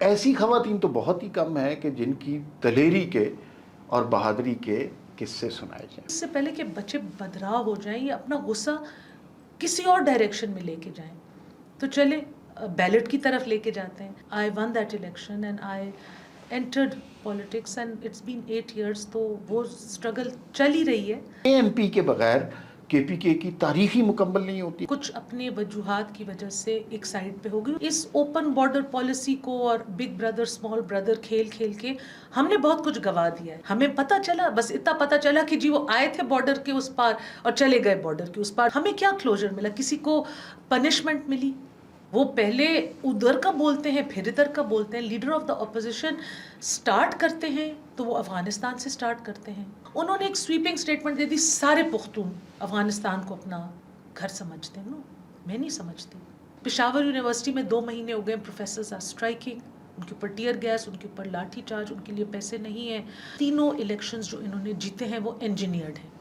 ایسی خواتین تو بہت ہی کم ہیں کہ جن کی دلیری کے اور بہادری کے قصے سنائے جائیں. اس سے پہلے کہ بچے بدراہ ہو جائیں یا اپنا غصہ کسی اور ڈائریکشن میں لے کے جائیں تو چلے بیلٹ کی طرف لے کے جاتے ہیں. I won that election and I entered politics and it's been 8 years. تو وہ اسٹرگل چل ہی رہی ہے. MP کے بغیر KPK کی تاریخ ہی مکمل نہیں ہوتی. کچھ اپنے وجوہات کی وجہ سے ایک سائڈ پہ ہو گئی. اس اوپن بارڈر پالیسی کو اور بگ بردر اسمال بردر کھیل کھیل کے ہم نے بہت کچھ گوا دیا ہے. ہمیں پتہ چلا، بس اتنا پتہ چلا کہ جی وہ آئے تھے بارڈر کے اس پار اور چلے گئے بارڈر کے اس پار. ہمیں کیا کلوجر ملا؟ کسی کو پنشمنٹ ملی؟ وہ پہلے ادھر کا بولتے ہیں پھر ادھر کا بولتے ہیں. Leader of the opposition start کرتے ہیں تو وہ افغانستان سے سٹارٹ کرتے ہیں. انہوں نے ایک سویپنگ سٹیٹمنٹ دے دی، سارے پختون افغانستان کو اپنا گھر سمجھتے ہیں. میں نہیں سمجھتی. پشاور یونیورسٹی میں 2 مہینے ہو گئے پروفیسرز آر اسٹرائکنگ. ان کے اوپر ٹیئر گیس، ان کے اوپر لاٹھی چارج، ان کے لیے پیسے نہیں ہیں. تینوں الیکشنز جو انہوں نے جیتے ہیں وہ انجینئرڈ ہیں.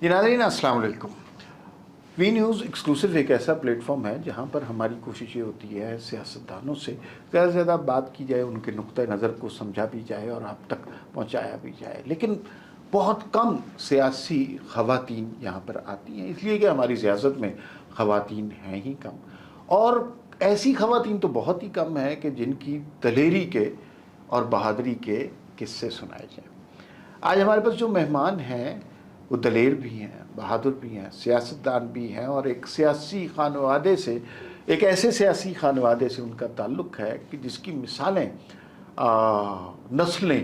ناظرین السلام علیکم. وی نیوز ایکسکلوسیو ایک ایسا پلیٹ فارم ہے جہاں پر ہماری کوشش یہ ہوتی ہے سیاستدانوں سے زیادہ سے زیادہ بات کی جائے، ان کے نقطہ نظر کو سمجھا بھی جائے اور آپ تک پہنچایا بھی جائے. لیکن بہت کم سیاسی خواتین یہاں پر آتی ہیں، اس لیے کہ ہماری سیاست میں خواتین ہیں ہی کم. اور ایسی خواتین تو بہت ہی کم ہیں کہ جن کی دلیری کے اور بہادری کے قصے سنائے جائیں. آج ہمارے پاس جو مہمان ہیں وہ دلیر بھی ہیں، بہادر بھی ہیں، سیاستدان بھی ہیں، اور ایک سیاسی خانوادے سے، ایک ایسے سیاسی خانوادے سے ان کا تعلق ہے کہ جس کی مثالیں نسلیں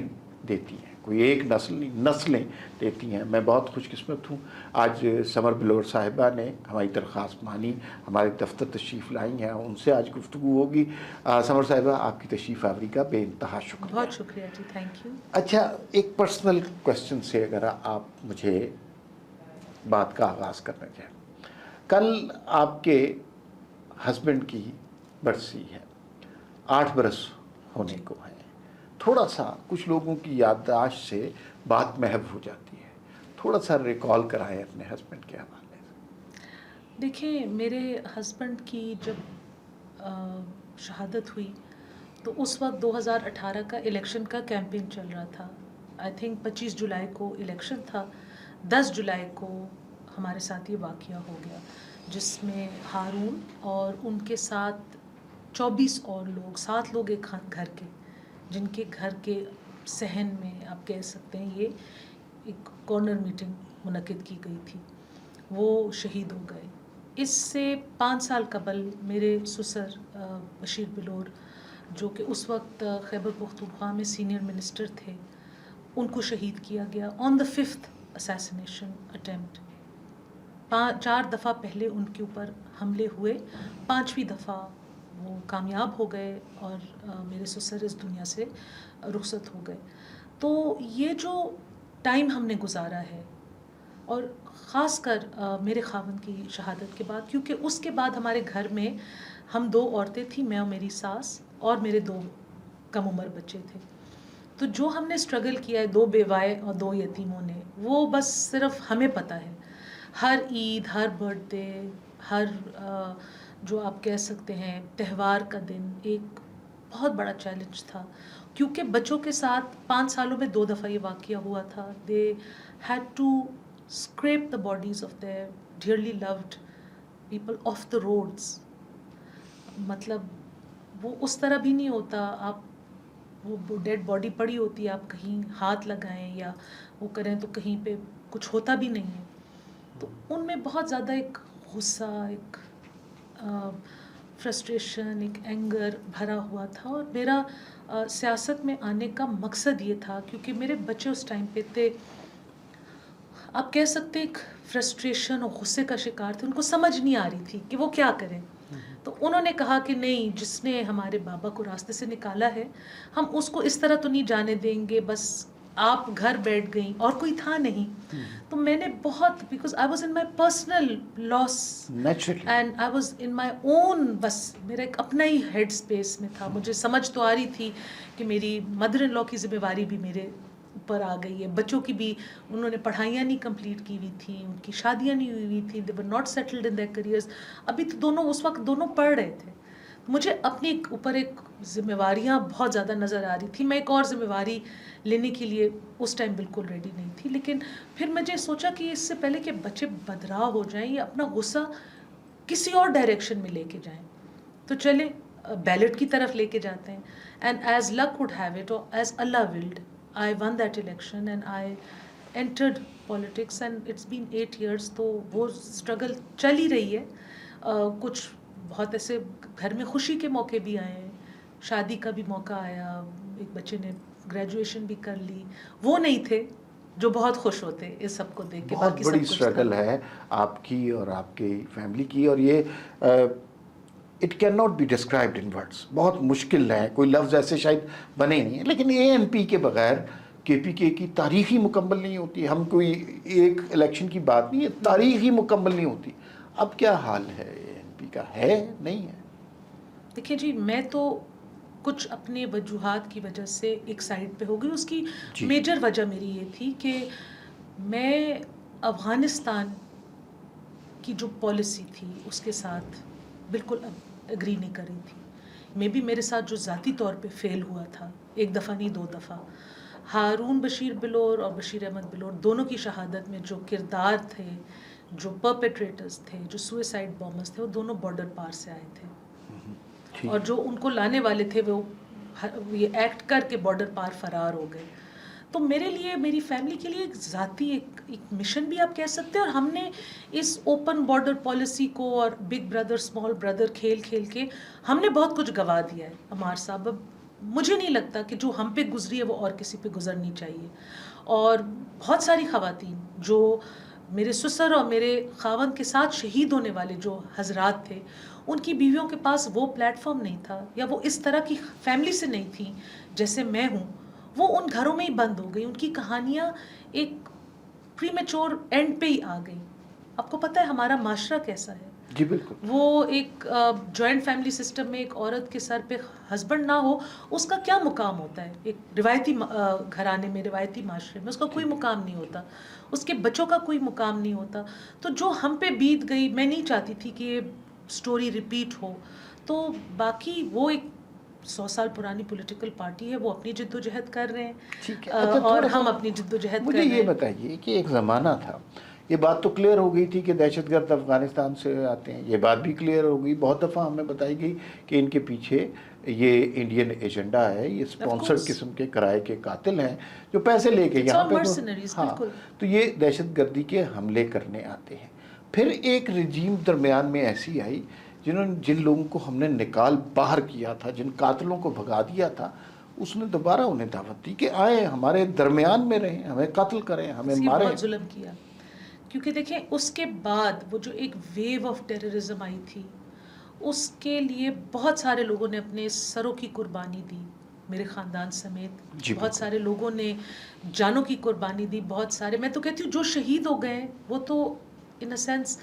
دیتی ہیں. کوئی ایک نسل نہیں، نسلیں دیتی ہیں. میں بہت خوش قسمت ہوں، آج سمر بلور صاحبہ نے ہماری درخواست مانی، ہمارے دفتر تشریف لائی ہیں. ان سے آج گفتگو ہوگی. سمر صاحبہ آپ کی تشریف آوری کا بے انتہا شکریہ. بہت شکریہ جی، تھینک یو. اچھا، ایک پرسنل کویسچن سے اگر آپ مجھے بات کا آغاز کرنا چاہیں. کل آپ کے ہسبینڈ کی برسی ہے، 8 برس ہونے کو ہے. تھوڑا سا کچھ لوگوں کی یادداشت سے بات محو ہو جاتی ہے، تھوڑا سا ریکال کرائیں اپنے ہسبینڈ کے حوالے سے. دیکھیں، میرے ہسبینڈ کی جب شہادت ہوئی تو اس وقت 2018 کا الیکشن کا کیمپین چل رہا تھا. آئی تھنک 25 جولائی کو الیکشن تھا. 10 جولائی کو ہمارے ساتھ یہ واقعہ ہو گیا جس میں ہارون اور ان کے ساتھ 24 اور لوگ، 7 لوگ ایک گھر کے، جن کے گھر کے صحن میں آپ کہہ سکتے ہیں یہ ایک کارنر میٹنگ منعقد کی گئی تھی، وہ شہید ہو گئے. اس سے 5 سال قبل میرے سسر بشیر بلور، جو کہ اس وقت خیبر پختونخوا میں سینئر منسٹر تھے، ان کو شہید کیا گیا آن دا 5th اسیسینیشن اٹیمپٹ. 4 دفعہ پہلے ان کے اوپر حملے ہوئے، 5ویں دفعہ وہ کامیاب ہو گئے اور میرے سسر اس دنیا سے رخصت ہو گئے. تو یہ جو ٹائم ہم نے گزارا ہے، اور خاص کر میرے خاوند کی شہادت کے بعد، کیونکہ اس کے بعد ہمارے گھر میں ہم 2 عورتیں تھیں، میں اور میری ساس، اور میرے 2 کم عمر بچے تھے. تو جو ہم نے اسٹرگل کیا ہے 2 بیوائے اور 2 یتیموں نے، وہ بس صرف ہمیں پتہ ہے. ہر عید، ہر برتھ ڈے، ہر جو آپ کہہ سکتے ہیں تہوار کا دن ایک بہت بڑا چیلنج تھا، کیونکہ بچوں کے ساتھ 5 سالوں میں 2 دفعہ یہ واقعہ ہوا تھا. They had to scrape the bodies of their dearly loved people off the roads. مطلب وہ اس طرح بھی نہیں ہوتا، آپ وہ ڈیڈ باڈی پڑی ہوتی ہے، آپ کہیں ہاتھ لگائیں یا وہ کریں تو کہیں پہ کچھ ہوتا بھی نہیں ہے. تو ان میں بہت زیادہ ایک غصہ، ایک فرسٹریشن، ایک اینگر بھرا ہوا تھا. اور میرا سیاست میں آنے کا مقصد یہ تھا، کیونکہ میرے بچے اس ٹائم پہ تھے، آپ کہہ سکتے ایک فرسٹریشن اور غصے کا شکار تھے. ان کو سمجھ نہیں آ رہی تھی کہ وہ کیا کریں. تو انہوں نے کہا کہ نہیں، جس نے ہمارے بابا کو راستے سے نکالا ہے ہم اس کو اس طرح تو نہیں جانے دیں گے. بس آپ گھر بیٹھ گئیں اور کوئی تھا نہیں. تو میں نے بہت، because I was in my personal loss and I was in my own, بس میرا ایک اپنا ہی ہیڈ اسپیس میں تھا. مجھے سمجھ تو آ رہی تھی کہ میری مدر ان لا کی ذمہ داری بھی میرے اوپر آ گئی ہے. بچوں کی بھی انہوں نے پڑھائیاں نہیں کمپلیٹ کی ہوئی تھیں, ان کی شادیاں نہیں ہوئی ہوئی تھیں, they were not settled in their careers. ابھی تو دونوں اس وقت دونوں پڑھ رہے تھے. مجھے اپنے اوپر ایک ذمہ داریاں بہت زیادہ نظر آ رہی تھی. میں ایک اور ذمہ داری لینے کے لیے اس ٹائم بالکل ریڈی نہیں تھی. لیکن پھر مجھے سوچا کہ اس سے پہلے کہ بچے بدراہ ہو جائیں یا اپنا غصہ کسی اور ڈائریکشن میں لے کے جائیں, تو چلیں بیلٹ کی طرف لے کے جاتے ہیں. And as luck would have it, or as Allah willed, I won that election and I entered politics and it's been 8 years. تو وہ اسٹرگل چل ہی رہی ہے. کچھ بہت ایسے گھر میں خوشی کے موقع بھی آئے ہیں, شادی کا بھی موقع آیا, ایک بچے نے گریجویشن بھی کر لی. وہ نہیں تھے جو بہت خوش ہوتے اس سب کو دیکھ کے. بہت بڑی اسٹرگل ہے آپ کی اور آپ کی فیملی کی, اور یہ it can not be described in words. بہت مشکل ہے, کوئی لفظ ایسے شاید بنے نہیں ہیں. لیکن اے این پی کے بغیر کے پی کے کی تاریخ ہی مکمل نہیں ہوتی. ہم کوئی ایک الیکشن کی بات نہیں ہے, تاریخ ہی مکمل نہیں ہوتی. اب کیا حال ہے اے این پی کا, ہے نہیں ہے؟ دیکھیے جی, میں تو کچھ اپنے وجوہات کی وجہ سے ایک سائڈ پہ ہو گئی. اس کی میجر وجہ میری یہ تھی کہ میں افغانستان کی جو پالیسی تھی اس کے ساتھ بالکل اگری نہیں کر رہی تھی. میں بھی میرے ساتھ جو ذاتی طور پہ فیل ہوا تھا, ایک دفعہ نہیں 2 دفعہ, ہارون بشیر بلور اور بشیر احمد بلور دونوں کی شہادت میں جو کردار تھے, جو پرپیٹریٹرز تھے, جو سوئسائڈ بامبرز تھے, وہ دونوں بارڈر پار سے آئے تھے. اور جو ان کو لانے والے تھے وہ یہ ایکٹ کر کے بارڈر پار فرار ہو گئے. تو میرے لیے, میری فیملی کے لیے ایک ذاتی ایک مشن بھی آپ کہہ سکتے ہیں. اور ہم نے اس اوپن بارڈر پالیسی کو اور بگ بردر اسمال بردر کھیل کھیل کے ہم نے بہت کچھ گنوا دیا ہے. عمار صاحب, اب مجھے نہیں لگتا کہ جو ہم پہ گزری ہے وہ اور کسی پہ گزرنی چاہیے. اور بہت ساری خواتین جو میرے سسر اور میرے خاوند کے ساتھ شہید ہونے والے جو حضرات تھے, ان کی بیویوں کے پاس وہ پلیٹ فارم نہیں تھا, یا وہ اس طرح کی فیملی سے نہیں تھیں جیسے میں ہوں. وہ ان گھروں میں ہی بند ہو گئی. ان کی کہانیاں ایک پری میچور اینڈ پہ ہی آ گئی. آپ کو پتہ ہے ہمارا معاشرہ کیسا ہے؟ جی بالکل. وہ ایک جوائنٹ فیملی سسٹم میں ایک عورت کے سر پہ ہسبینڈ نہ ہو, اس کا کیا مقام ہوتا ہے؟ ایک روایتی گھرانے میں, روایتی معاشرے میں اس کا کوئی مقام نہیں ہوتا, اس کے بچوں کا کوئی مقام نہیں ہوتا. تو جو ہم پہ بیت گئی, میں نہیں چاہتی تھی کہ یہ سٹوری ریپیٹ ہو. تو باقی وہ ایک 100 سال پرانی پولیٹیکل پارٹی ہے, وہ اپنی جد و جہد کر رہے ہیں, اور ہم اپنی جد و جہد کر رہے ہیں. مجھے یہ بتائیے کہ ایک زمانہ تھا, یہ بات تو کلیئر ہو گئی تھی کہ دہشت گرد افغانستان سے آتے ہیں, یہ بات بھی کلیئر ہو گئی, بہت دفعہ ہمیں بتائی گئی کہ ان کے پیچھے یہ انڈین ایجنڈا ہے, یہ اسپانسرڈ قسم کے کرائے کے قاتل ہیں جو پیسے لے کے یہاں پہ, ہاں, تو یہ دہشت گردی کے حملے کرنے آتے ہیں. پھر ایک رجیم درمیان میں ایسی آئی جن لوگوں کو ہم نے نکال باہر کیا تھا, جن قاتلوں کو بھگا دیا تھا, اس نے دوبارہ انہیں دعوت دی کہ آئیں ہمارے درمیان میں رہیں, ہمیں قتل کریں, ہمیں ماریں. بہت ظلم کیا. کیونکہ دیکھیں اس کے بعد وہ جو ایک ویو آف ٹیررزم آئی تھی, اس کے لیے بہت سارے لوگوں نے اپنے سروں کی قربانی دی, میرے خاندان سمیت بہت سارے لوگوں نے جانوں کی قربانی دی. بہت سارے, میں تو کہتی ہوں جو شہید ہو گئے وہ تو ان اے سینس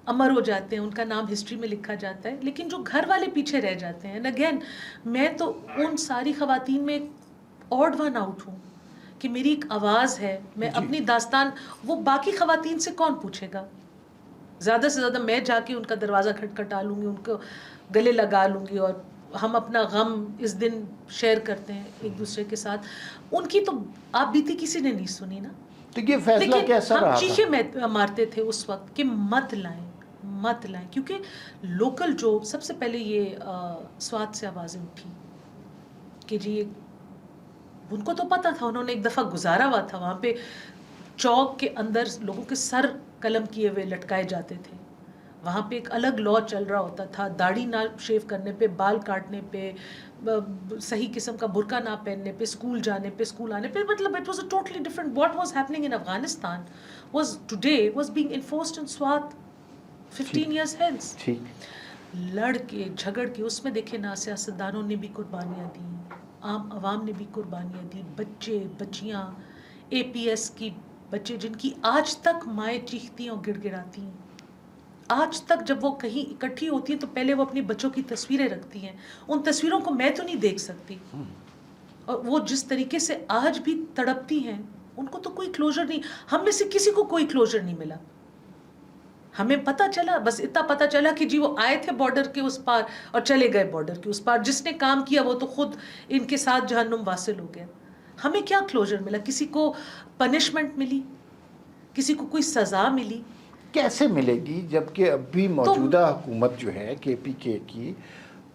امر ہو جاتے ہیں, ان کا نام ہسٹری میں لکھا جاتا ہے, لیکن جو گھر والے پیچھے رہ جاتے ہیں. اگین میں تو ان ساری خواتین میں آڈ ون آؤٹ ہوں کہ میری ایک آواز ہے, میں اپنی داستان, وہ باقی خواتین سے کون پوچھے گا؟ زیادہ سے زیادہ میں جا کے ان کا دروازہ کھٹکھٹا لوں گی, ان کو گلے لگا لوں گی, اور ہم اپنا غم اس دن شیئر کرتے ہیں ایک دوسرے کے ساتھ. ان کی تو آپ بیتی کسی نے نہیں سنی نا. تو یہ فیصلہ کیسا رہا؟ ہم چیخے مارتے تھے اس وقت کہ مت لائیں, کیونکہ لوکل جو سب سے پہلے یہ سوات سے آوازیں اٹھی کہ جی, ان کو تو پتا تھا, انہوں نے ایک دفعہ گزارا ہوا تھا وہاں پہ, چوک کے اندر لوگوں کے سر قلم کیے ہوئے لٹکائے جاتے تھے. وہاں پہ ایک الگ لا چل رہا ہوتا تھا, داڑھی نہ شیو کرنے پہ, بال کاٹنے پہ, صحیح قسم کا برقع نہ پہننے پہ, اسکول جانے پہ, اسکول آنے پہ. مطلب it was a totally different. What was happening in Afghanistan was today was being enforced in Swat 15 years hence. لڑ کے جھگڑ کے اس میں دیکھیں نا, سیاستدانوں نے بھی قربانیاں دی, عام عوام نے بھی قربانیاں دی, بچے بچیاں, اے پی ایس کی بچے جن کی آج تک مائیں چیختی ہیں اور گڑ گڑاتی ہیں. آج تک جب وہ کہیں اکٹھی ہوتی ہیں تو پہلے وہ اپنی بچوں کی تصویریں رکھتی ہیں. ان تصویروں کو میں تو نہیں دیکھ سکتی, اور وہ جس طریقے سے آج بھی تڑپتی ہیں ان کو تو کوئی کلوجر نہیں. ہم میں سے کسی کو کوئی کلوجر نہیں ملا. ہمیں پتہ چلا, بس اتنا پتہ چلا کہ جی وہ آئے تھے بارڈر کے اس پار اور چلے گئے بارڈر کے اس پار. جس نے کام کیا وہ تو خود ان کے ساتھ جہنم واصل ہو گیا. ہمیں کیا کلوجر ملا؟ کسی کو پنشمنٹ ملی؟ کسی کو کوئی سزا ملی؟ کیسے ملے گی جبکہ اب بھی موجودہ حکومت جو ہے کے پی کے کی,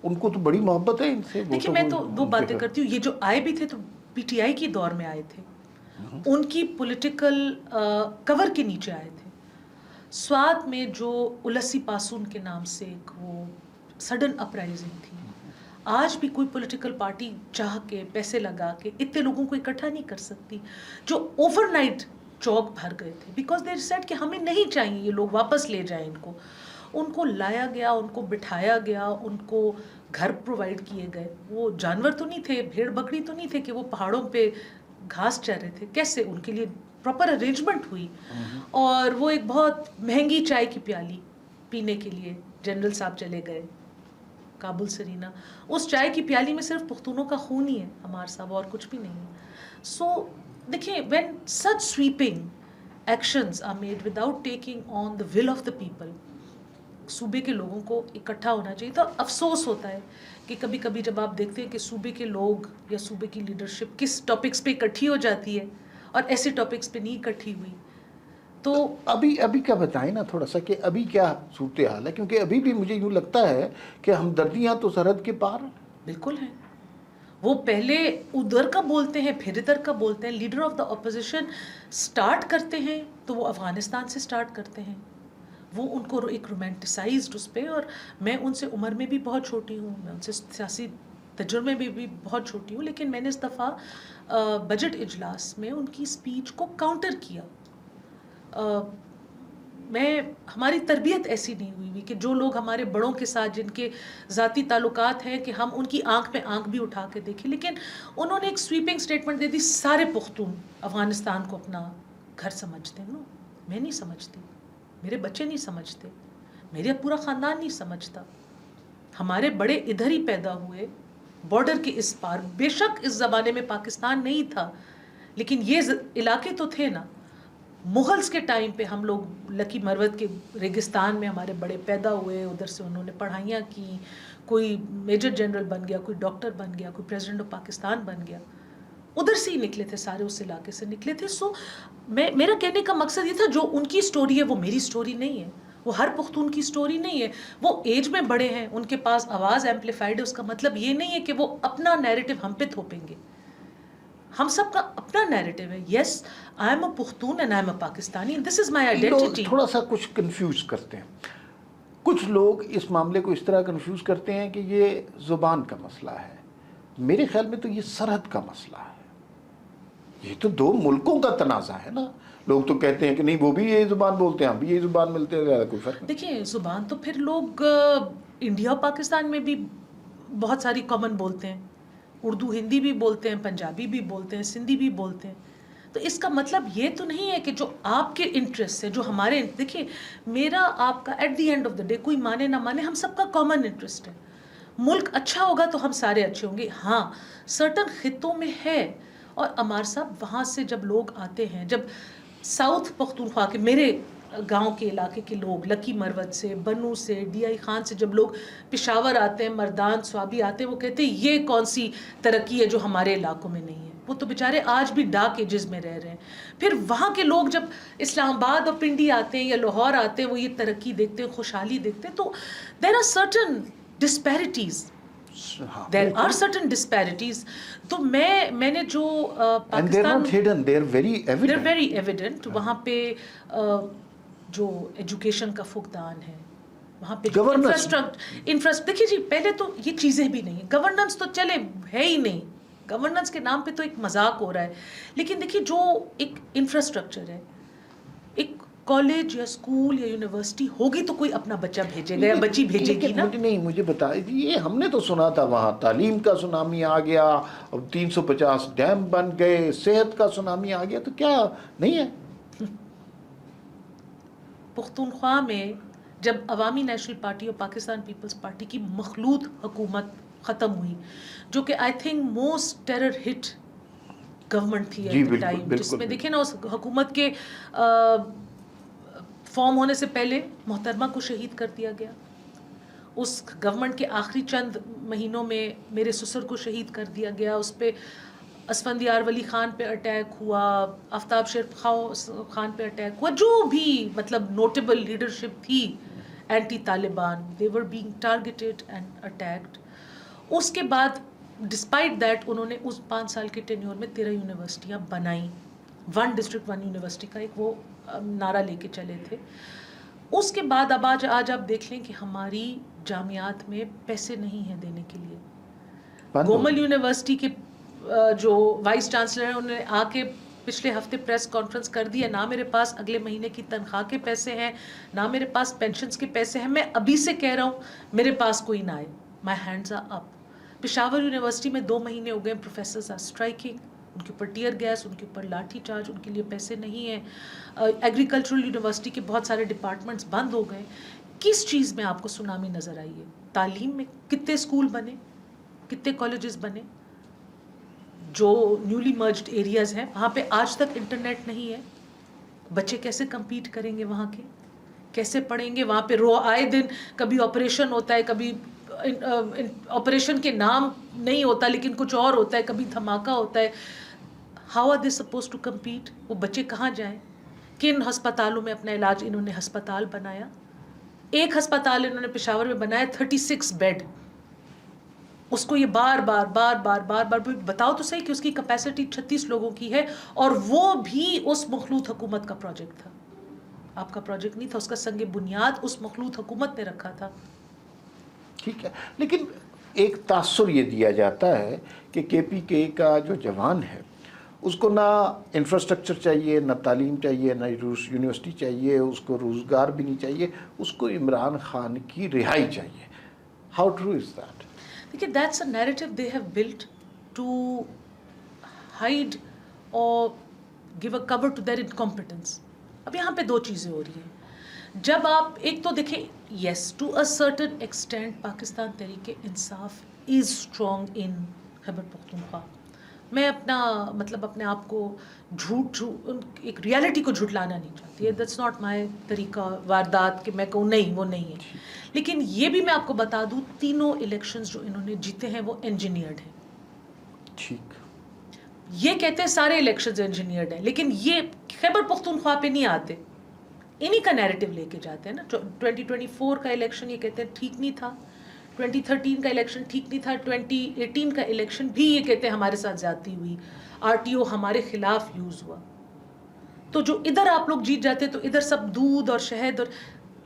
ان کو تو بڑی محبت ہے ان سے. دیکھیے میں تو دو باتیں کرتی ہوں. یہ جو آئے بھی تھے تو پی ٹی آئی کی دور میں آئے تھے, ان کی پولیٹیکل کور کے نیچے آئے تھے. سوات میں جو السی پاسون کے نام سے ایک وہ سڈن اپرائزنگ تھی, آج بھی کوئی پولیٹیکل پارٹی چاہ کے پیسے لگا کے اتنے لوگوں کو اکٹھا نہیں کر سکتی جو اوور نائٹ چوک بھر گئے تھے. بیکاز دے سیڈ کہ ہمیں نہیں چاہیے یہ لوگ, واپس لے جائیں ان کو. ان کو لایا گیا, ان کو بٹھایا گیا, ان کو گھر پرووائڈ کیے گئے. وہ جانور تو نہیں تھے, بھیڑ بکری تو نہیں تھے کہ وہ پہاڑوں پہ گھاس چر رہے تھے. کیسے ان کے لیے پراپر ارینجمنٹ ہوئی. اور وہ ایک بہت مہنگی چائے کی پیالی پینے کے لیے جنرل صاحب چلے گئے کابل سرینا. اس چائے کی پیالی میں صرف پختونوں کا خون ہی ہے ہمارے صاحب, اور کچھ بھی نہیں ہے. سو دیکھیں, when such sweeping actions are made without taking on the will of the people, صوبے کے لوگوں کو اکٹھا ہونا چاہیے. تو افسوس ہوتا ہے کہ کبھی کبھی جب آپ دیکھتے ہیں کہ صوبے کے لوگ یا صوبے کی لیڈرشپ کس ٹاپکس پہ اکٹھی ہو جاتی ہے اور ایسے ٹاپکس پہ نہیں اکٹھی ہوئی. تو ابھی کا بتائیں نا تھوڑا سا کہ ابھی کیا صورتحال ہے, کیونکہ ابھی بھی مجھے یوں لگتا ہے کہ ہمدردیاں تو سرحد کے پار ہیں. بالکل ہیں. وہ پہلے ادھر کا بولتے ہیں پھر ادھر کا بولتے ہیں. Leader of the opposition start کرتے ہیں تو وہ افغانستان سے سٹارٹ کرتے ہیں. وہ ان کو ایک رومانٹیسائزڈ اس پہ, اور میں ان سے عمر میں بھی بہت چھوٹی ہوں, میں ان سے سیاسی تجربے میں بھی بہت چھوٹی ہوں, لیکن میں نے اس دفعہ بجٹ اجلاس میں ان کی اسپیچ کو کاؤنٹر کیا. ہماری تربیت ایسی نہیں ہوئی کہ جو لوگ ہمارے بڑوں کے ساتھ جن کے ذاتی تعلقات ہیں کہ ہم ان کی آنکھ پہ آنکھ بھی اٹھا کے دیکھیں. لیکن انہوں نے ایک سویپنگ سٹیٹمنٹ دے دی, سارے پختون افغانستان کو اپنا گھر سمجھتے ہیں. نو, میں نہیں سمجھتی, میرے بچے نہیں سمجھتے, میرا پورا خاندان نہیں سمجھتا. ہمارے بڑے ادھر ہی پیدا ہوئے بارڈر کے اس پار. بے شک اس زمانے میں پاکستان نہیں تھا, لیکن یہ علاقے تو تھے نا. مغلز کے ٹائم پہ ہم لوگ لکی مروت کے ریگستان میں ہمارے بڑے پیدا ہوئے, ادھر سے انہوں نے پڑھائیاں کی, کوئی میجر جنرل بن گیا, کوئی ڈاکٹر بن گیا, کوئی پریزیڈنٹ آف پاکستان بن گیا. ادھر سے ہی نکلے تھے سارے, اس علاقے سے نکلے تھے. سو میرا کہنے کا مقصد یہ تھا جو ان کی سٹوری ہے وہ میری سٹوری نہیں ہے, وہ ہر پختون کی سٹوری نہیں ہے. وہ ایج میں بڑے ہیں, ان کے پاس آواز ایمپلیفائڈ ہے, اس کا مطلب یہ نہیں ہے کہ وہ اپنا نیریٹو ہم پہ تھوپیں گے. ہم سب کا اپنا نیریٹو ہے. Yes, I am a Pashtun and I am a Pakistani, this is my identity. تھوڑا سا کچھ کنفیوز کرتے ہیں کچھ لوگ, اس معاملے کو اس طرح کنفیوز کرتے ہیں کہ یہ زبان کا مسئلہ ہے. میرے خیال میں تو یہ سرحد کا مسئلہ ہے. یہ تو دو ملکوں کا تنازع ہے نا. لوگ تو کہتے ہیں کہ نہیں وہ بھی یہی زبان بولتے ہیں, ہم بھی یہی زبان ملتے ہیں, زیادہ کوئی فرق نہیں. دیکھیں, زبان تو پھر لوگ انڈیا اور پاکستان میں بھی بہت ساری کامن بولتے ہیں. اردو ہندی بھی بولتے ہیں, پنجابی بھی بولتے ہیں, سندھی بھی بولتے ہیں. تو اس کا مطلب یہ تو نہیں ہے کہ جو آپ کے انٹرسٹ ہے, جو ہمارے, دیکھیں میرا آپ کا at the end of the day, کوئی مانے نہ مانے, ہم سب کا کامن انٹرسٹ ہے. ملک اچھا ہوگا تو ہم سارے اچھے ہوں گے. ہاں سرٹن خطوں میں ہے, اور امار صاحب وہاں سے جب لوگ آتے ہیں, جب ساؤتھ پختونخوا کے میرے گاؤں کے علاقے کے لوگ, لکی مروت سے, بنو سے, ڈی آئی خان سے جب لوگ پشاور آتے ہیں, مردان سوابی آتے ہیں, وہ کہتے ہیں یہ کون سی ترقی ہے جو ہمارے علاقوں میں نہیں ہے. وہ تو بیچارے آج بھی ڈاک ایجز میں رہ رہے ہیں. پھر وہاں کے لوگ جب اسلام آباد اور پنڈی آتے ہیں یا لاہور آتے ہیں, وہ یہ ترقی دیکھتے ہیں, خوشحالی دیکھتے ہیں. تو there are certain disparities, there are certain disparities. تو میں نے جو پاکستان, they're very evident. وہاں پہ جو ایجوکیشن کا فقدان ہے, وہاں پہ انفراسٹرکچر, دیکھیے جی پہلے تو یہ چیزیں بھی نہیں, گورننس تو چلے ہے ہی نہیں, گورننس کے نام پہ تو ایک مذاق ہو رہا ہے. لیکن دیکھیے جو ایک انفراسٹرکچر ہے, ایک کالج یا اسکول یا یونیورسٹی ہوگی تو کوئی اپنا بچہ بھیجے گا یا بچی بھیجے گی نا. نہیں, مجھے بتائیں جی, یہ ہم نے تو سنا تھا وہاں تعلیم کا سونامی آ گیا, 350 ڈیم بن گئے, صحت کا سونامی آ گیا, تو کیا نہیں ہے؟ پختونخوا میں جب عوامی نیشنل پارٹی اور پاکستان پیپلز پارٹی کی مخلوط حکومت ختم ہوئی, جو کہ I think most terror hit government تھی ایٹ دا ٹائم, جس میں دیکھیں نا اس حکومت کے فارم ہونے سے پہلے محترمہ کو شہید کر دیا گیا, اس گورنمنٹ کے آخری چند مہینوں میں میرے سسر کو شہید کر دیا گیا, اس پہ اسفندیار ولی خان پہ اٹیک ہوا, آفتاب شیر خان پہ اٹیک ہوا, جو بھی مطلب نوٹیبل لیڈرشپ تھی anti Taliban, they were being targeted and attacked. اس کے بعد ڈسپائٹ دیٹ انہوں نے اس 5 سال کے ٹینیور میں 13 یونیورسٹیاں بنائیں, 1 ڈسٹرکٹ 1 یونیورسٹی کا ایک وہ نعرہ لے کے چلے تھے. اس کے بعد اب آج آپ دیکھ لیں کہ ہماری جامعات میں پیسے نہیں ہیں دینے کے لیے. گومل یونیورسٹی کے جو وائس چانسلر ہیں, انہوں نے آ کے پچھلے ہفتے پریس کانفرنس کر دی ہے, نہ میرے پاس اگلے مہینے کی تنخواہ کے پیسے ہیں, نہ میرے پاس پینشنز کے پیسے ہیں. میں ابھی سے کہہ رہا ہوں میرے پاس کوئی نہ آئے, my hands are up. Peshawar university میں 2 مہینے ہو گئے, پروفیسرز آر اسٹرائکنگ, ان کے اوپر ٹیئر گیس, ان کے اوپر لاٹھی چارج, ان کے لیے پیسے نہیں ہیں. ایگریکلچرل یونیورسٹی کے بہت سارے ڈپارٹمنٹس بند ہو گئے. کس چیز میں آپ کو سونامی نظر آئی ہے؟ تعلیم میں کتنے اسکول بنے, کتنے کالجز بنے؟ جو نیولی مرجڈ ایریاز ہیں وہاں پہ آج تک انٹرنیٹ نہیں ہے. بچے کیسے کمپیٹ کریں گے وہاں کے, کیسے پڑھیں گے وہاں پہ؟ آئے دن کبھی آپریشن ہوتا ہے, کبھی آپریشن کے نام نہیں ہوتا لیکن کچھ اور ہوتا ہے, کبھی دھماکہ ہوتا ہے. How are they suppose to compete? وہ بچے کہاں جائیں؟ کن ہسپتالوں میں اپنا علاج؟ انہوں نے ہسپتال بنایا, ایک ہسپتال انہوں نے پشاور میں بنایا 36 بیڈ. اس کو یہ بار بار بتاؤ تو صحیح کہ اس کی کیپیسٹی 36 لوگوں کی ہے, اور وہ بھی اس مخلوط حکومت کا پروجیکٹ تھا, آپ کا پروجیکٹ نہیں تھا. اس کا سنگ بنیاد اس مخلوط حکومت نے رکھا تھا. ٹھیک ہے, لیکن ایک تاثر یہ دیا جاتا ہے کہ کے پی کے کا جو جوان ہے اس کو نہ انفراسٹرکچر چاہیے, نہ تعلیم چاہیے, نہ یونیورسٹی چاہیے, اس کو روزگار بھی نہیں چاہیے, اس کو عمران خان کی رہائی چاہیے. How true is that? دیکھیے, that's a narrative they have built to hide or give a cover to their incompetence. اب یہاں پہ 2 چیزیں ہو رہی ہیں. جب آپ ایک تو دیکھیں, yes to a certain extent Pakistan Tehreek Insaf is strong in Khyber Pakhtunkhwa. میں اپنا مطلب اپنے آپ کو ایک ریالٹی کو جھٹلانا نہیں چاہتی ہے. دیٹس ناٹ مائی طریقہ واردات کہ میں کہوں نہیں وہ نہیں ہے. لیکن یہ بھی میں آپ کو بتا دوں, 3 الیکشنز جو انہوں نے جیتے ہیں وہ انجینئرڈ ہیں. ٹھیک, یہ کہتے ہیں سارے الیکشنز انجینئرڈ ہیں, لیکن یہ خیبر پختونخوا پہ نہیں آتے, انہی کا نیریٹو لے کے جاتے ہیں نا. 2024 کا الیکشن یہ کہتے ہیں ٹھیک نہیں تھا, 2013 کا الیکشن ٹھیک نہیں تھا, 2018 کا الیکشن بھی یہ کہتے ہیں ہمارے ساتھ زیادتی ہوئی, RTO ہمارے خلاف یوز ہوا. تو جو ادھر آپ لوگ جیت جاتے تو ادھر سب دودھ اور شہد, اور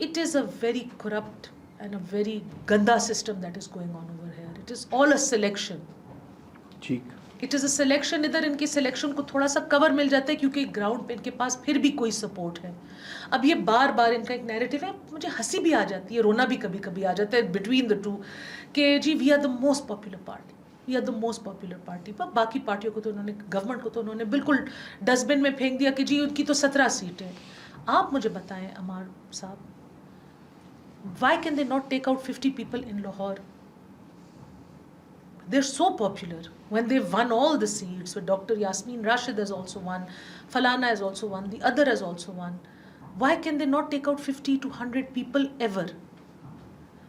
it is a very corrupt and a very گندا system that is going on over here. It is all a selection. ٹھیک, اٹ از اے سلیکشن. ادھر ان کی سلیکشن کو تھوڑا سا کور مل جاتا ہے کیونکہ گراؤنڈ پہ ان کے پاس پھر بھی کوئی سپورٹ ہے. اب یہ بار بار ان کا ایک نیریٹو ہے, مجھے ہنسی بھی آ جاتی ہے, رونا بھی کبھی کبھی آ جاتا ہے بٹوین دا ٹو, کہ جی we are the most popular party, we are the most popular party. باقی پارٹیوں کو تو انہوں نے, گورنمنٹ کو تو انہوں نے بالکل ڈسٹ بن میں پھینک دیا کہ جی ان کی تو 17 سیٹیں. آپ مجھے بتائیں عمار صاحب, why can they not take out 50 people in Lahore? They're so popular. When they've won all the seats, with Dr. Yasmin Rashid has also won, Falana has also won, the other has also won. Why can they not take out 50 to 100 people ever?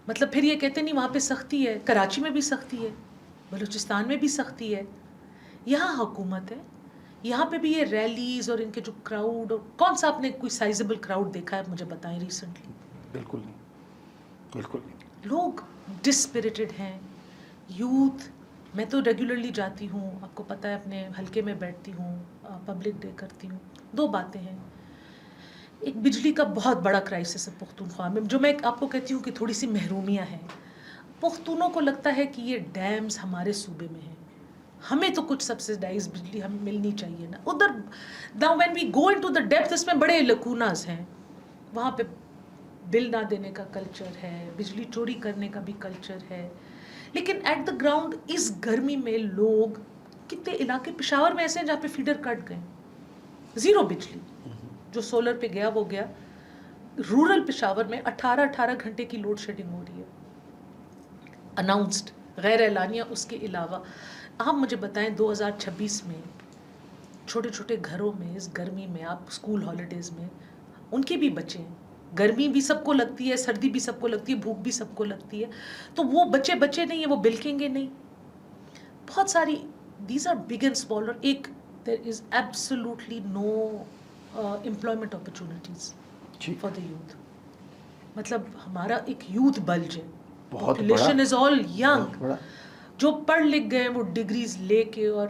مطلب پھر یہ کہتے نہیں وہاں پہ سختی ہے, کراچی میں بھی سختی ہے, بلوچستان میں بھی سختی ہے, یہاں حکومت ہے, یہاں پہ بھی یہ ریلیز اور ان کے جو کراؤڈ, اور کون سا آپ نے کوئی سائزبل کراؤڈ دیکھا ہے مجھے بتائیں ریسنٹلی؟ بالکل نہیں, بالکل نہیں. لوگ ڈسپریٹڈ ہیں. یوتھ, میں تو ریگولرلی جاتی ہوں, آپ کو پتہ ہے اپنے حلقے میں بیٹھتی ہوں, پبلک ڈے کرتی ہوں. 2 باتیں ہیں. ایک بجلی کا بہت بڑا کرائسس ہے پختونخوا میں, جو میں آپ کو کہتی ہوں کہ تھوڑی سی محرومیاں ہیں. پختونوں کو لگتا ہے کہ یہ ڈیمز ہمارے صوبے میں ہیں, ہمیں تو کچھ سبسیڈائز بجلی ہمیں ملنی چاہیے نا. ادھر now when we go into the depth, اس میں بڑے لکوناز ہیں. وہاں پہ بل نہ دینے کا کلچر ہے, بجلی چوری کرنے کا بھی کلچر ہے. لیکن ایٹ دا گراؤنڈ اس گرمی میں لوگ, کتنے علاقے پشاور میں ایسے ہیں جہاں پہ فیڈر کٹ گئے, 0 بجلی. جو سولر پہ گیا وہ گیا. رورل پشاور میں 18 گھنٹے کی لوڈ شیڈنگ ہو رہی ہے, اناؤنسڈ. غیر اعلانیہ اس کے علاوہ آپ مجھے بتائیں 2026 میں چھوٹے چھوٹے گھروں میں اس گرمی میں آپ اسکول ہالیڈیز میں ان کے بھی بچے ہیں, گرمی بھی سب کو لگتی ہے, سردی بھی سب کو لگتی ہے, بھوک بھی سب کو لگتی ہے, تو وہ بچے نہیں ہیں, وہ بلکیں گے نہیں. بہت ساری these are big and small, اور ایک there is absolutely no employment opportunities for the youth. مطلب ہمارا ایک یوتھ بلج ہے, پاپولیشن از آل ینگ, جو پڑھ لکھ گئے وہ ڈگریز لے کے. اور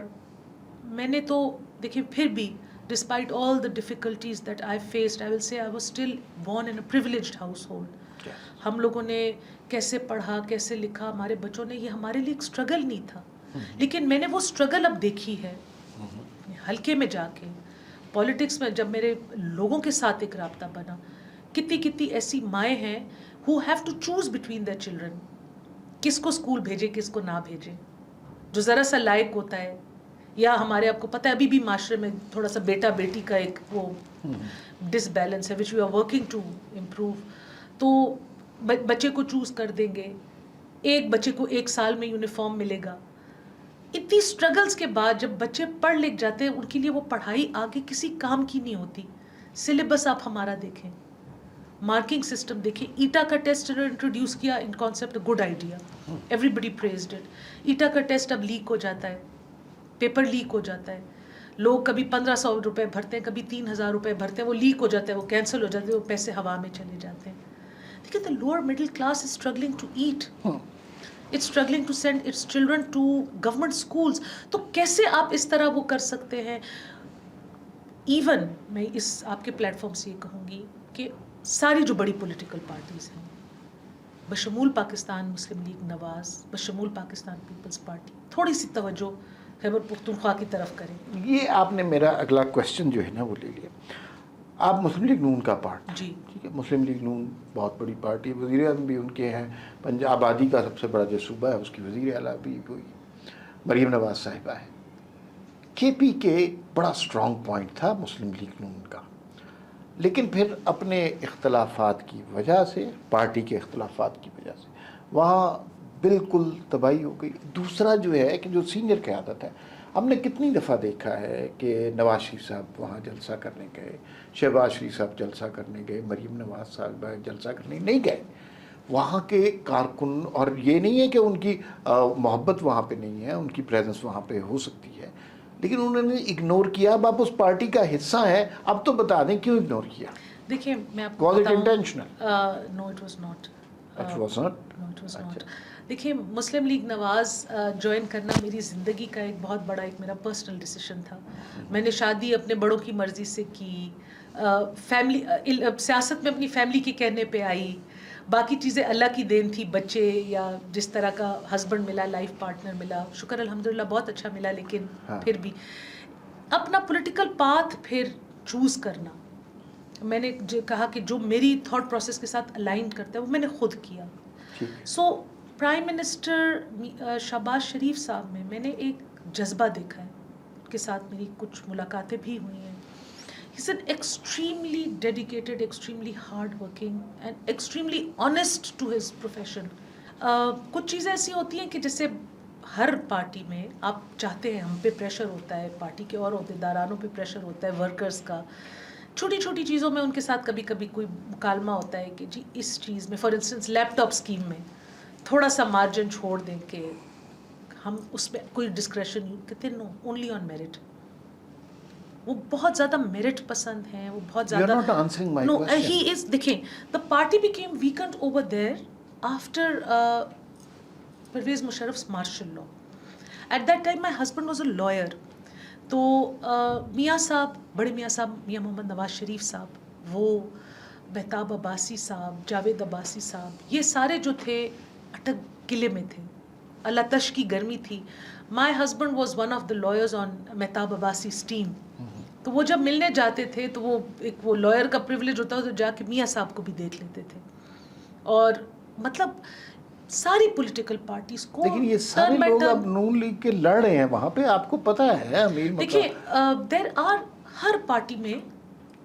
میں نے تو دیکھیں پھر بھی despite all the difficulties that I faced, I will say I was still born in a privileged household. ہم لوگوں نے کیسے پڑھا, کیسے لکھا, ہمارے بچوں نے, یہ ہمارے لیے ایک اسٹرگل نہیں تھا. لیکن میں نے وہ اسٹرگل اب دیکھی ہے حلقے میں جا کے, پالیٹکس میں جب میرے لوگوں کے ساتھ ایک رابطہ بنا. کتنی ایسی مائیں ہیں who have to choose between their children, کس کو اسکول بھیجے کس کو نہ بھیجے, جو ذرا سا لائق ہوتا ہے. یا ہمارے آپ کو پتہ ہے ابھی بھی معاشرے میں تھوڑا سا بیٹا بیٹی کا ایک وہ ڈس بیلنس ہے which we are working to improve. تو بچے کو چوز کر دیں گے, ایک بچے کو 1 سال میں یونیفارم ملے گا. اتنی اسٹرگلس کے بعد جب بچے پڑھ لکھ جاتے ہیں, ان کے لیے وہ پڑھائی آگے کسی کام کی نہیں ہوتی. سلیبس آپ ہمارا دیکھیں, مارکنگ سسٹم دیکھیں. ایٹا کا ٹیسٹ انٹروڈیوس کیا in concept, good idea, everybody praised it. ایٹا کا ٹیسٹ اب لیک ہو جاتا ہے, پیپر لیک ہو جاتا ہے. لوگ کبھی 1500 روپے بھرتے ہیں, کبھی 3000 روپے بھرتے ہیں, وہ لیک ہو جاتا ہے, وہ کینسل ہو جاتے ہیں, وہ پیسے ہوا میں چلے جاتے ہیں. دیکھیں the lower middle class is struggling to eat. It's struggling to send its children to government schools. تو کیسے آپ اس طرح وہ کر سکتے ہیں؟ ایون میں اس آپ کے پلیٹ فارم سے یہ کہوں گی کہ ساری جو بڑی پولیٹیکل پارٹیز ہیں, بشمول پاکستان مسلم لیگ نواز, بشمول پاکستان پیپلز پارٹی, تھوڑی سی توجہ خیبر پختونخوا کی طرف کریں. یہ آپ نے میرا اگلا کویشچن جو ہے نا وہ لے لیا. آپ مسلم لیگ نون کا پارٹ, جی ٹھیک ہے, مسلم لیگ نون بہت بڑی پارٹی ہے, وزیر اعظم بھی ان کے ہیں, پنجاب آبادی کا سب سے بڑا جو صوبہ ہے اس کی وزیر اعلیٰ بھی ہوئی مریم نواز صاحبہ ہے. کے پی کے بڑا اسٹرانگ پوائنٹ تھا مسلم لیگ نون کا, لیکن پھر اپنے اختلافات کی وجہ سے, پارٹی کے اختلافات کی وجہ سے وہاں بالکل تباہی ہو گئی. دوسرا جو ہے کہ جو سینئر قیادت ہے, ہم نے کتنی دفعہ دیکھا ہے کہ نواز شریف صاحب وہاں جلسہ کرنے گئے, شہباز شریف صاحب جلسہ کرنے گئے, مریم نواز صاحب جلسہ کرنے نہیں گئے. وہاں کے کارکن, اور یہ نہیں ہے کہ ان کی محبت وہاں پہ نہیں ہے, ان کی پریزنس وہاں پہ ہو سکتی ہے, لیکن انہوں نے اگنور کیا. اب آپ اس پارٹی کا حصہ ہیں, اب تو بتا دیں کیوں اگنور کیا. دیکھیں میں آپ کو Was it بتاؤں, intentional? no it was not. It was not? No it was not. دیکھیں مسلم لیگ نواز جوائن کرنا میری زندگی کا ایک بہت بڑا ایک میرا پرسنل ڈیسیشن تھا. میں نے شادی اپنے بڑوں کی مرضی سے کی, فیملی سیاست میں اپنی فیملی کے کہنے پہ آئی, باقی چیزیں اللہ کی دین تھی, بچے یا جس طرح کا ہسبینڈ ملا, لائف پارٹنر ملا, شکر الحمدللہ بہت اچھا ملا, لیکن پھر بھی اپنا پولیٹیکل پاتھ پھر چوز کرنا, میں نے کہا کہ جو میری تھاٹ پروسیس کے ساتھ الائن کرتا ہے وہ میں نے خود کیا. سو پرائم منسٹر شہباز شریف صاحب میں نے ایک جذبہ دیکھا ہے, ان کے ساتھ میری کچھ ملاقاتیں بھی ہوئی ہیں. He's an extremely dedicated, extremely hard working and extremely honest to his profession. کچھ چیزیں ایسی ہوتی ہیں کہ جیسے ہر پارٹی میں آپ چاہتے ہیں, ہم پہ پریشر ہوتا ہے, پارٹی کے اور عہدیدارانوں پہ پریشر ہوتا ہے, ورکرز کا, چھوٹی چھوٹی چیزوں میں ان کے ساتھ کبھی کبھی کوئی مکالمہ ہوتا ہے کہ جی اس چیز میں, for instance laptop scheme میں تھوڑا سا مارجن چھوڑ دیں کہ ہم اس میں کوئی ڈسکریشن, کہتے ہیں نو اونلی آن میرٹ. وہ بہت زیادہ میرٹ پسند ہیں, وہ بہت زیادہ. You're not answering my question. No, he is. دیکھیں the party became weakened over there after Pervez Musharraf's martial law. At that time my husband was a lawyer. تو میاں صاحب, بڑے میاں صاحب میاں محمد نواز شریف صاحب, وہ مہتاب عباسی صاحب, جاوید عباسی صاحب, یہ سارے جو تھے اٹک قلعے میں تھے, اللہ تش کی گرمی تھی. My husband was one of the lawyers on Mahtab عباسی's team. تو وہ جب ملنے جاتے تھے تو وہ ایک وہ لائر کا پریویلیج ہوتا ہے, تو جا کے میاں صاحب کو بھی دیکھ لیتے تھے. اور مطلب ساری پولیٹیکل پارٹیز کو, لیکن یہ سارے لوگ اب نون لیگ کے لڑ رہے ہیں وہاں پہ, آپ کو پتہ ہے امیر. دیکھیے دیر آر, ہر پارٹی میں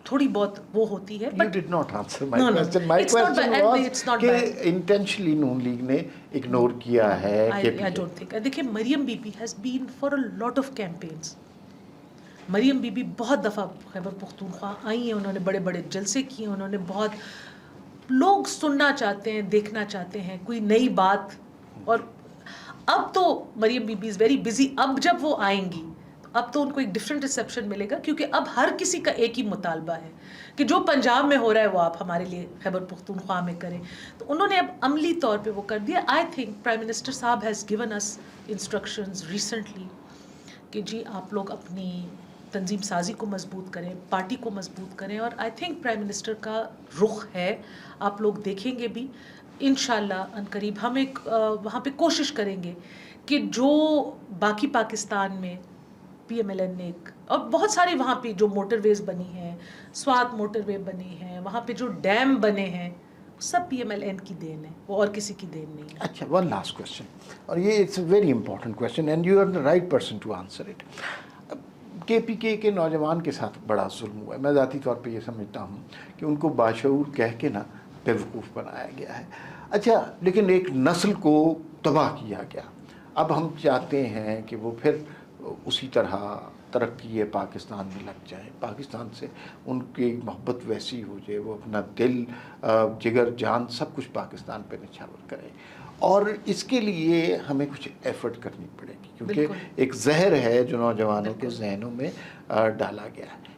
تھوڑی بہت وہ ہوتی ہے. You did not answer my No, no, question. My it's not question bad. was It's not کہ bad. intentionally نون لیگ نے اگنور کیا ہے I don't think. دیکھیے مریم بی بی has been for a lot of campaigns. Maryam Bibi بی بہت دفعہ خیبر پختونخوا آئی ہیں, انہوں نے بڑے بڑے جلسے کیے, انہوں نے بہت لوگ سننا چاہتے ہیں, دیکھنا چاہتے ہیں کوئی نئی بات. اور اب تو مریم بی بی از ویری بزی. اب جب وہ آئیں گی اب تو ان کو ایک ڈفرینٹ ریسیپشن ملے گا, کیونکہ اب ہر کسی کا ایک ہی مطالبہ ہے کہ جو پنجاب میں ہو رہا ہے وہ آپ ہمارے لیے خیبر پختونخوا میں کریں. تو انہوں نے اب عملی طور پہ وہ کر دیا. آئی تھنک پرائم منسٹر صاحب has given us instructions recently کہ جی آپ لوگ اپنی تنظیم سازی کو مضبوط کریں, پارٹی کو مضبوط کریں. اور آئی تھنک پرائم منسٹر کا رخ ہے, آپ لوگ دیکھیں گے بھی انشاءاللہ ان قریب. ہم ایک وہاں پہ کوشش کریں گے کہ جو باقی پاکستان میں پی ایم ایل این نے ایک, اور بہت ساری وہاں پہ جو موٹر ویز بنی ہیں, سوات موٹر وے بنی ہیں, وہاں پہ جو ڈیم بنے ہیں, سب پی ایم ایل این کی دین ہے, وہ اور کسی کی دین نہیں ہے. اچھا, ون لاسٹ کوشچن, اور یہ it's a very important question and you are the right person to answer it. K P کے نوجوان کے ساتھ بڑا ظلم ہوا ہے. میں ذاتی طور پہ یہ سمجھتا ہوں کہ ان کو باشعور کہہ کے نا بیوقوف بنایا گیا ہے. اچھا, لیکن ایک نسل کو تباہ کیا گیا. اب ہم چاہتے ہیں کہ وہ پھر اسی طرح ترقی پاکستان میں لگ جائیں, پاکستان سے ان کی محبت ویسی ہو جائے, وہ اپنا دل جگر جان سب کچھ پاکستان پہ نچھاور کریں. اور اس کے لیے ہمیں کچھ ایفرٹ کرنی پڑے گی, کیونکہ ایک زہر ہے جو نوجوانوں کے ذہنوں میں ڈالا گیا ہے.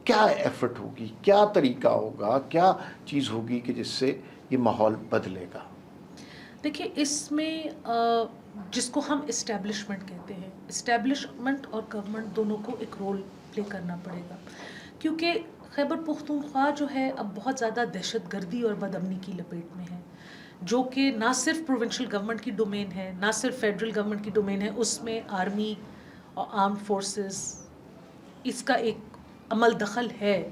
کیا ایفرٹ ہوگی, کیا طریقہ ہوگا, کیا چیز ہوگی کہ جس سے یہ ماحول بدلے گا؟ دیکھیے اس میں جس کو ہم اسٹیبلشمنٹ کہتے ہیں, اسٹیبلشمنٹ اور گورنمنٹ دونوں کو ایک رول پلے کرنا پڑے گا, کیونکہ خیبر پختونخوا جو ہے اب بہت زیادہ دہشت گردی اور بدامنی کی لپیٹ میں ہے, جو کہ نہ صرف پروونشل گورنمنٹ کی ڈومین ہے, نہ صرف فیڈرل گورنمنٹ کی ڈومین ہے, اس میں آرمی اور آرمڈ فورسز اس کا ایک عمل دخل ہے.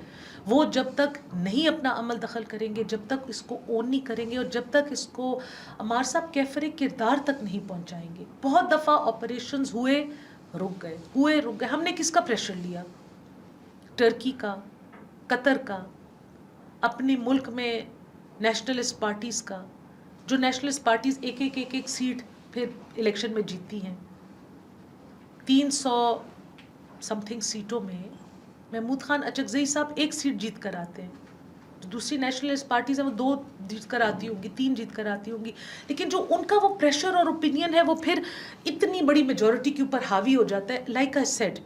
وہ جب تک نہیں اپنا عمل دخل کریں گے, جب تک اس کو اون نہیں کریں گے, اور جب تک اس کو عمار صاحب کیفر کردار تک نہیں پہنچائیں گے. بہت دفعہ آپریشنز ہوئے رک گئے. ہم نے کس کا پریشر لیا؟ ٹرکی کا, قطر کا, اپنے ملک میں نیشنلسٹ پارٹیز کا, جو نیشنلسٹ پارٹیز ایک سیٹ پھر الیکشن میں جیتتی ہیں. 300 سم تھنگ سیٹوں میں محمود خان اچکزئی صاحب ایک سیٹ جیت کر آتے ہیں, جو دوسری نیشنلسٹ پارٹیز ہیں وہ 2 جیت کر آتی ہوں گی, 3 جیت کر آتی ہوں گی. لیکن جو ان کا وہ پریشر اور اوپینین ہے وہ پھر اتنی بڑی میجورٹی کے اوپر حاوی ہو جاتا ہے. لائک آئی سیڈ,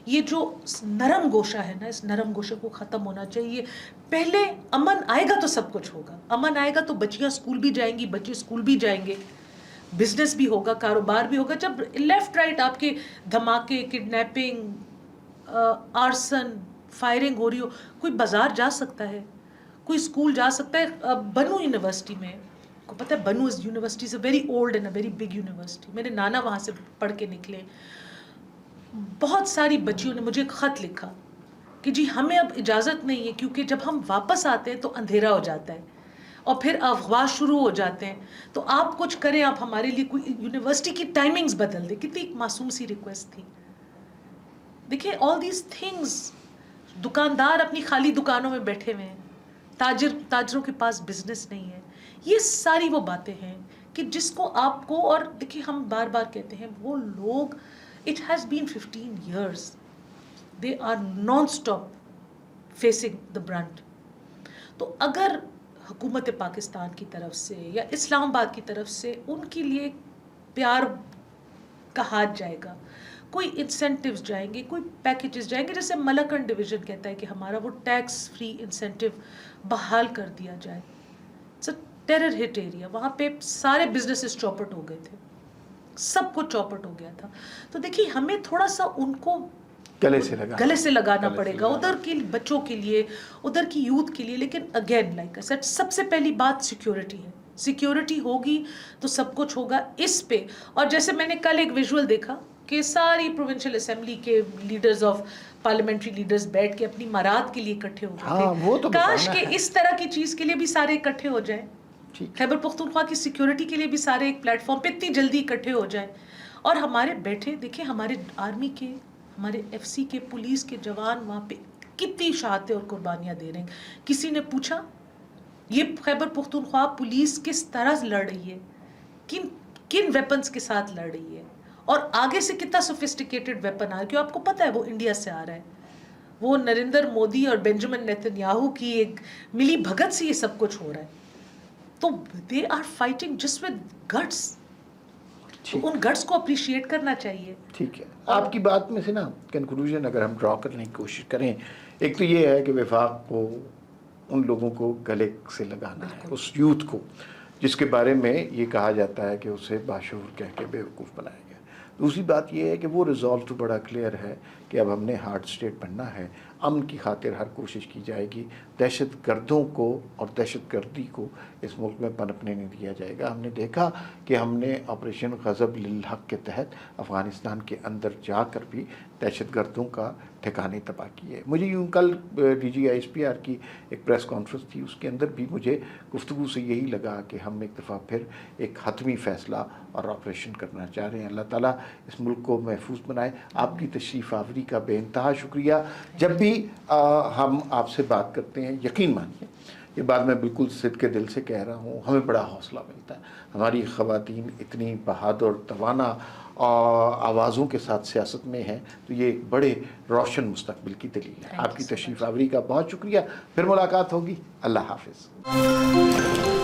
یہ جو نرم گوشہ ہے نا, اس نرم گوشے کو ختم ہونا چاہیے. پہلے امن آئے گا تو سب کچھ ہوگا, امن آئے گا تو بچیاں اسکول بھی جائیں گی, بچے اسکول بھی جائیں گے, بزنس بھی ہوگا, کاروبار بھی ہوگا. جب لیفٹ رائٹ آپ کے دھماکے, کڈنیپنگ, آرسن, فائرنگ ہو رہی ہو, کوئی بازار جا سکتا ہے, کوئی اسکول جا سکتا ہے. بنو یونیورسٹی میں کو پتہ ہے, بنو university is a very old and a very big university. میرے نانا وہاں سے پڑھ کے نکلے. بہت ساری بچیوں نے مجھے ایک خط لکھا کہ جی ہمیں اب اجازت نہیں ہے, کیونکہ جب ہم واپس آتے ہیں تو اندھیرا ہو جاتا ہے اور پھر افواہ شروع ہو جاتے ہیں, تو آپ کچھ کریں, آپ ہمارے لیے کوئی یونیورسٹی کی ٹائمنگز بدل دیں. کتنی معصوم سی ریکویسٹ تھی. دیکھیں آل دیز تھنگز, دکاندار اپنی خالی دکانوں میں بیٹھے ہوئے ہیں, تاجروں کے پاس بزنس نہیں ہے. یہ ساری وہ باتیں ہیں کہ جس کو آپ کو, اور دیکھیں ہم بار بار کہتے ہیں وہ لوگ, it has been 15 years, they are non-stop facing the brunt. تو اگر حکومت پاکستان کی طرف سے یا اسلام آباد کی طرف سے ان کے لیے پیار کا ہاتھ جائے گا, کوئی انسینٹیوز جائیں گے, کوئی پیکیجز جائیں گے, جیسے ملکن ڈویژن کہتا ہے کہ ہمارا وہ ٹیکس فری انسینٹیو بحال کر دیا جائے. It's a terror hit area, وہاں پہ سارے بزنسز چوپٹ ہو گئے تھے, سب کچھ چوپٹ ہو گیا تھا. تو دیکھیے ہمیں تھوڑا سا ان کو گلے سے لگانا پڑے گا, ادھر کے بچوں کے لیے, ادھر کی یوتھ کے لیے. لیکن اگین لائک آئی سیڈ, سب سے پہلی بات سیکیورٹی ہے. سیکیورٹی ہوگی تو سب کچھ ہوگا اس پہ. اور جیسے میں نے کل ایک ویژول دیکھا کہ ساری پروونشل اسمبلی کے لیڈرز آف پارلیمنٹری لیڈرز بیٹھ کے اپنی مارات کے لیے اکٹھے ہو گئے تھے. کاش کہ اس طرح کی چیز کے لیے بھی سارے اکٹھے ہو جائیں, خیبر پختونخوا کی سیکیورٹی کے لیے بھی سارے ایک پلیٹ فارم پہ اتنی جلدی اکٹھے ہو جائیں. اور ہمارے بیٹھے دیکھیں, ہمارے آرمی کے, ہمارے ایف سی کے, پولیس کے جوان وہاں پہ کتنی شہادتیں اور قربانیاں دے رہے ہیں. کسی نے پوچھا یہ خیبر پختونخوا پولیس کس طرح لڑ رہی ہے, کن ویپنز کے ساتھ لڑ رہی ہے, اور آگے سے کتنا سوفسٹیکیٹڈ ویپن آ رہا ہے, کیوں آپ کو پتہ ہے وہ انڈیا سے آ رہا ہے. وہ نریندر مودی اور بینجامن نیتن کی ایک ملی بھگت سے یہ سب کچھ ہو رہا ہے. تو they are fighting just with guts, تو ان گٹس کو اپریشیٹ کرنا چاہیے. ٹھیک ہے, آپ کی بات میں سے نا کنکلوژن اگر ہم ڈرا کرنے کی کوشش کریں, ایک تو یہ ہے کہ وفاق کو, ان لوگوں کو گلے سے لگانا ہے, اس یوتھ کو جس کے بارے میں یہ کہا جاتا ہے کہ اسے باشعور کہہ کے بیوقوف بنایا گیا. دوسری بات یہ ہے کہ وہ ریزالو تو بڑا کلیئر ہے کہ اب ہم نے ہارڈ اسٹیٹ بننا ہے, امن کی خاطر ہر کوشش کی جائے گی, دہشت گردوں کو اور دہشت گردی کو اس ملک میں پنپنے نہیں دیا جائے گا. ہم نے دیکھا کہ ہم نے آپریشن غضب للحق کے تحت افغانستان کے اندر جا کر بھی دہشت گردوں کا ٹھکانے تباہ کیے. مجھے یوں کل D G I S P R کی ایک پریس کانفرنس تھی, اس کے اندر بھی مجھے گفتگو سے یہی لگا کہ ہم ایک دفعہ پھر ایک حتمی فیصلہ اور آپریشن کرنا چاہ رہے ہیں. اللہ تعالیٰ اس ملک کو محفوظ بنائے. آپ کی تشریف آوری کا بے انتہا شکریہ. جب بھی ہم آپ سے بات کرتے ہیں, یقین مانیے یہ بات میں بالکل صدق کے دل سے کہہ رہا ہوں, ہمیں بڑا حوصلہ ملتا ہے. ہماری خواتین اتنی بہادر, توانا آوازوں کے ساتھ سیاست میں ہیں, تو یہ ایک بڑے روشن مستقبل کی دلیل ہے. آپ کی تشریف آوری کا بہت شکریہ. پھر ملاقات ہوگی. اللہ حافظ.